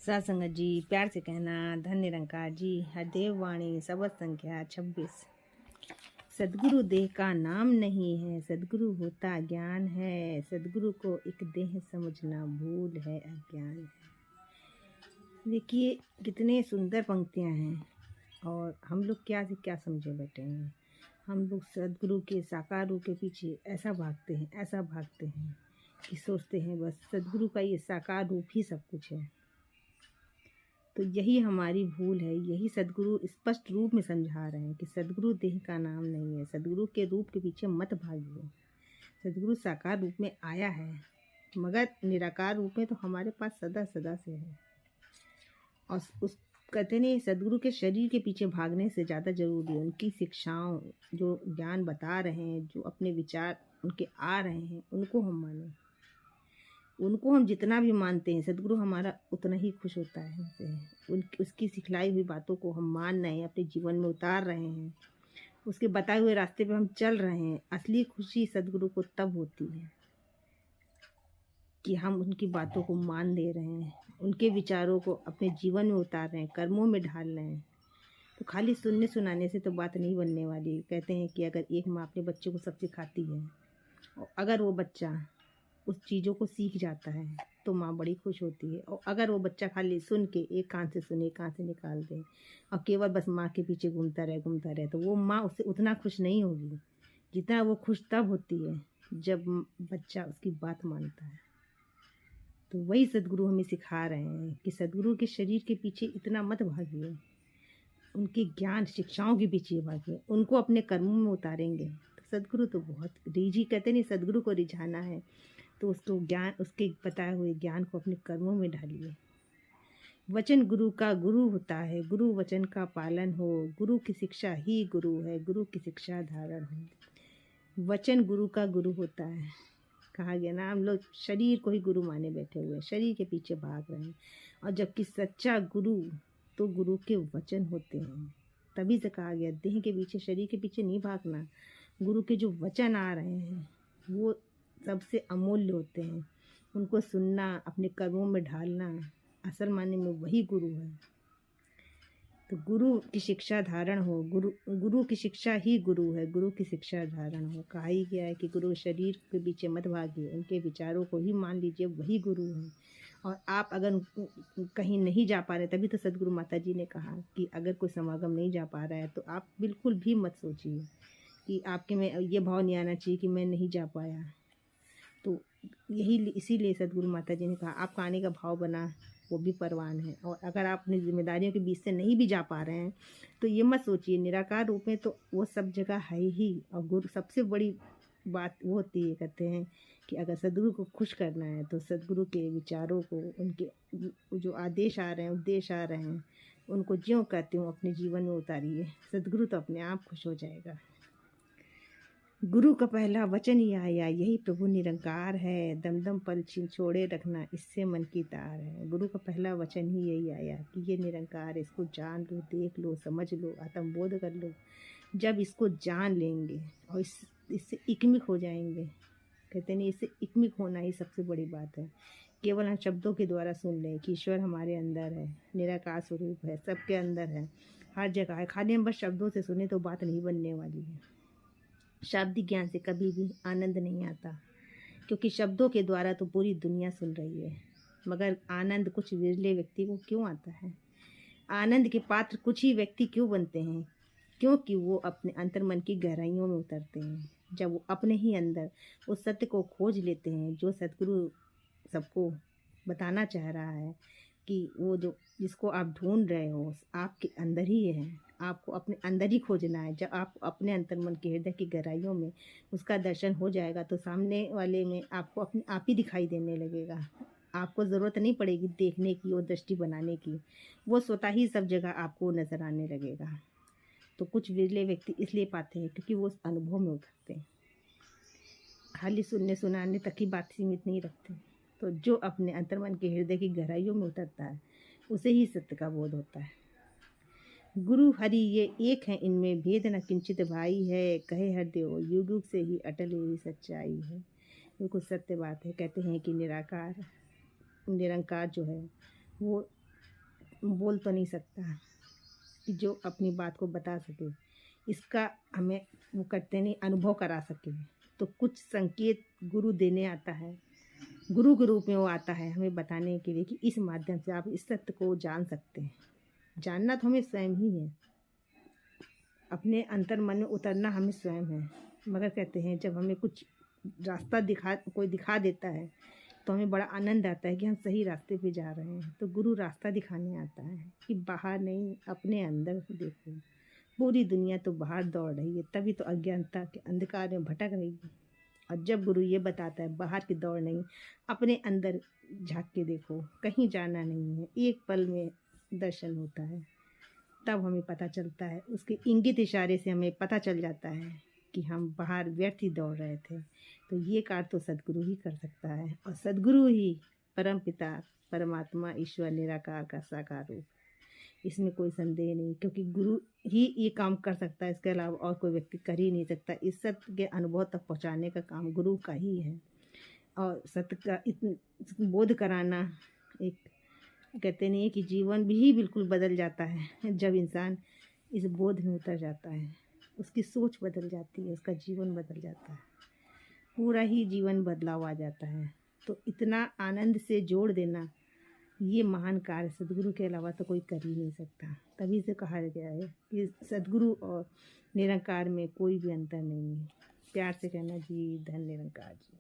सत्संगत जी, प्यार से कहना धन निरंकार जी। हरदेव वाणी सबद संख्या 26। सदगुरु देह का नाम नहीं है, सदगुरु होता ज्ञान है। सदगुरु को एक देह समझना भूल है, अज्ञान है। देखिए कितने सुंदर पंक्तियां हैं और हम लोग क्या से क्या समझे बैठे हैं। हम लोग सदगुरु के साकार रूप के पीछे ऐसा भागते हैं कि सोचते हैं बस सदगुरु का ये साकार रूप ही सब कुछ है। तो यही हमारी भूल है। यही सदगुरु स्पष्ट रूप में समझा रहे हैं कि सदगुरु देह का नाम नहीं है। सदगुरु के रूप के पीछे मत भागिए। सदगुरु साकार रूप में आया है, मगर निराकार रूप में तो हमारे पास सदा सदा से है। और उस कहते नहीं, सदगुरु के शरीर के पीछे भागने से ज़्यादा जरूरी है उनकी शिक्षाओं, जो ज्ञान बता रहे हैं, जो अपने विचार उनके आ रहे हैं, उनको हम माने। उनको हम जितना भी मानते हैं, सदगुरु हमारा उतना ही खुश होता है हमसे। उसकी सिखलाई हुई बातों को हम मान रहे हैं, अपने जीवन में उतार रहे हैं, उसके बताए हुए रास्ते पे हम चल रहे हैं। असली खुशी सदगुरु को तब होती है कि हम उनकी बातों को मान ले रहे हैं, उनके विचारों को अपने जीवन में उतार रहे हैं, कर्मों में ढाल रहे हैं। तो खाली सुनने सुनाने से तो बात नहीं बनने वाली। कहते हैं कि अगर एक माँ अपने बच्चे को सब सिखाती है और अगर वो बच्चा उस चीज़ों को सीख जाता है तो माँ बड़ी खुश होती है। और अगर वो बच्चा खाली सुन के एक कान से सुने, एक कान से निकाल दे और केवल बस माँ के पीछे घूमता रहे तो वो माँ उससे उतना खुश नहीं होगी जितना वो खुश तब होती है जब बच्चा उसकी बात मानता है। तो वही सदगुरु हमें सिखा रहे हैं कि सदगुरु के शरीर के पीछे इतना मत भागिए, उनके ज्ञान शिक्षाओं के पीछे भागिए। उनको अपने कर्मों में उतारेंगे तो सदगुरु तो बहुत रिझी, कहते नहीं सदगुरु को रिझाना है तो उसको ज्ञान, उसके बताए हुए ज्ञान को अपने कर्मों में ढालिए। वचन गुरु का गुरु होता है, गुरु वचन का पालन हो। गुरु की शिक्षा ही गुरु है, गुरु की शिक्षा धारण हो। वचन गुरु का गुरु होता है। कहा गया ना, हम लोग शरीर को ही गुरु माने बैठे हुए हैं, शरीर के पीछे भाग रहे हैं। और जबकि सच्चा गुरु तो गुरु के वचन होते हैं। तभी से कहा गया देह के पीछे, शरीर के पीछे नहीं भागना। गुरु के जो वचन आ रहे हैं वो सबसे अमूल्य होते हैं। उनको सुनना, अपने कर्मों में ढालना, असल मायने में वही गुरु है। तो गुरु की शिक्षा धारण हो। गुरु की शिक्षा ही गुरु है, गुरु की शिक्षा धारण हो। कहा ही गया है कि गुरु शरीर के पीछे मत भागिए, उनके विचारों को ही मान लीजिए, वही गुरु है। और आप अगर कहीं नहीं जा पा रहे, तभी तो सदगुरु माता जी ने कहा कि अगर कोई समागम नहीं जा पा रहा है तो आप बिल्कुल भी मत सोचिए कि आपके में ये भाव नहीं आना चाहिए कि मैं नहीं जा पाया। तो इसीलिए सदगुरु माता जी ने कहा आपका आने का भाव बना वो भी परवान है। और अगर आप अपनी जिम्मेदारियों के बीच से नहीं भी जा पा रहे हैं तो ये मत सोचिए, निराकार रूप में तो वो सब जगह है ही। और गुरु सबसे बड़ी बात वो होती है, कहते हैं कि अगर सदगुरु को खुश करना है तो सदगुरु के विचारों को, उनके जो आदेश आ रहे हैं, उपदेश आ रहे हैं, उनको ज्यों कहते हो अपने जीवन में उतारिए। सदगुरु तो अपने आप खुश हो जाएगा। गुरु का पहला वचन ही आया, यही प्रभु निरंकार है। दम दम पल छोड़े रखना, इससे मन की तार है। गुरु का पहला वचन ही यही आया कि ये निरंकार है, इसको जान लो, देख लो, समझ लो, आत्मबोध कर लो। जब इसको जान लेंगे और इससे इकमिक हो जाएंगे, कहते नहीं, इससे इकमिक होना ही सबसे बड़ी बात है। केवल हम शब्दों के द्वारा सुन लें कि ईश्वर हमारे अंदर है, निराकार स्वरूप है, सबके अंदर है, हर जगह है। खाली हम बस शब्दों से सुने तो बात नहीं बनने वाली है। शाब्दिक ज्ञान से कभी भी आनंद नहीं आता, क्योंकि शब्दों के द्वारा तो पूरी दुनिया सुन रही है, मगर आनंद कुछ विरले व्यक्ति को क्यों आता है। आनंद के पात्र कुछ ही व्यक्ति क्यों बनते हैं, क्योंकि वो अपने अंतर्मन की गहराइयों में उतरते हैं। जब वो अपने ही अंदर उस सत्य को खोज लेते हैं जो सदगुरु सबको बताना चाह रहा है कि वो जो जिसको आप ढूंढ रहे हो आपके अंदर ही है, आपको अपने अंदर ही खोजना है। जब आप अपने अंतर्मन के हृदय की गहराइयों में उसका दर्शन हो जाएगा तो सामने वाले में आपको अपने आप ही दिखाई देने लगेगा। आपको ज़रूरत नहीं पड़ेगी देखने की और दृष्टि बनाने की, वो स्वतः ही सब जगह आपको नज़र आने लगेगा। तो कुछ विरले व्यक्ति इसलिए पाते हैं क्योंकि वो उस अनुभव में उतरते हैं, खाली सुनने सुनाने तक ही बात सीमित नहीं रखते। तो जो अपने अंतर्मन के हृदय की गहराइयों में उतरता है उसे ही सत्य का बोध होता है। गुरु हरि ये एक है, इनमें भेद न किंचित भाई है। कहे हरदेव युग युग से ही अटल यही सच्चाई है। बिल्कुल सत्य बात है। कहते हैं कि निराकार निरंकार जो है वो बोल तो नहीं सकता कि जो अपनी बात को बता सके, इसका हमें वो करते नहीं, अनुभव करा सके। तो कुछ संकेत गुरु देने आता है, गुरु के रूप में वो आता है हमें बताने के लिए कि इस माध्यम से आप इस सत्य को जान सकते हैं। जानना तो हमें स्वयं ही है, अपने अंतर मन में उतरना हमें स्वयं है। मगर कहते हैं जब हमें कुछ रास्ता कोई दिखा देता है तो हमें बड़ा आनंद आता है कि हम सही रास्ते पे जा रहे हैं। तो गुरु रास्ता दिखाने आता है कि बाहर नहीं, अपने अंदर देखो। पूरी दुनिया तो बाहर दौड़ रही है, तभी तो अज्ञानता के अंधकार में भटक रही है। और जब गुरु ये बताता है बाहर की दौड़ नहीं, अपने अंदर झांक के देखो, कहीं जाना नहीं है, एक पल में दर्शन होता है। तब हमें पता चलता है, उसके इंगित इशारे से हमें पता चल जाता है कि हम बाहर व्यर्थ ही दौड़ रहे थे। तो ये कार्य तो सद्गुरु ही कर सकता है, और सद्गुरु ही परम पिता परमात्मा ईश्वर निराकार का साकार रूप। इसमें कोई संदेह नहीं, क्योंकि गुरु ही ये काम कर सकता है, इसके अलावा और कोई व्यक्ति कर ही नहीं सकता। इस सत्य के अनुभव तक पहुंचाने का काम गुरु का ही है। और सत्य का बोध कराना, एक कहते नहीं है कि जीवन भी बिल्कुल बदल जाता है जब इंसान इस बोध में उतर जाता है। उसकी सोच बदल जाती है, उसका जीवन बदल जाता है, पूरा ही जीवन बदलाव आ जाता है। तो इतना आनंद से जोड़ देना, ये महान कार्य सद्गुरु के अलावा तो कोई कर ही नहीं सकता। तभी से कहा गया है कि सद्गुरु और निरंकार में कोई भी अंतर नहीं है। प्यार से कहना जी, धन्य निरंकार जी।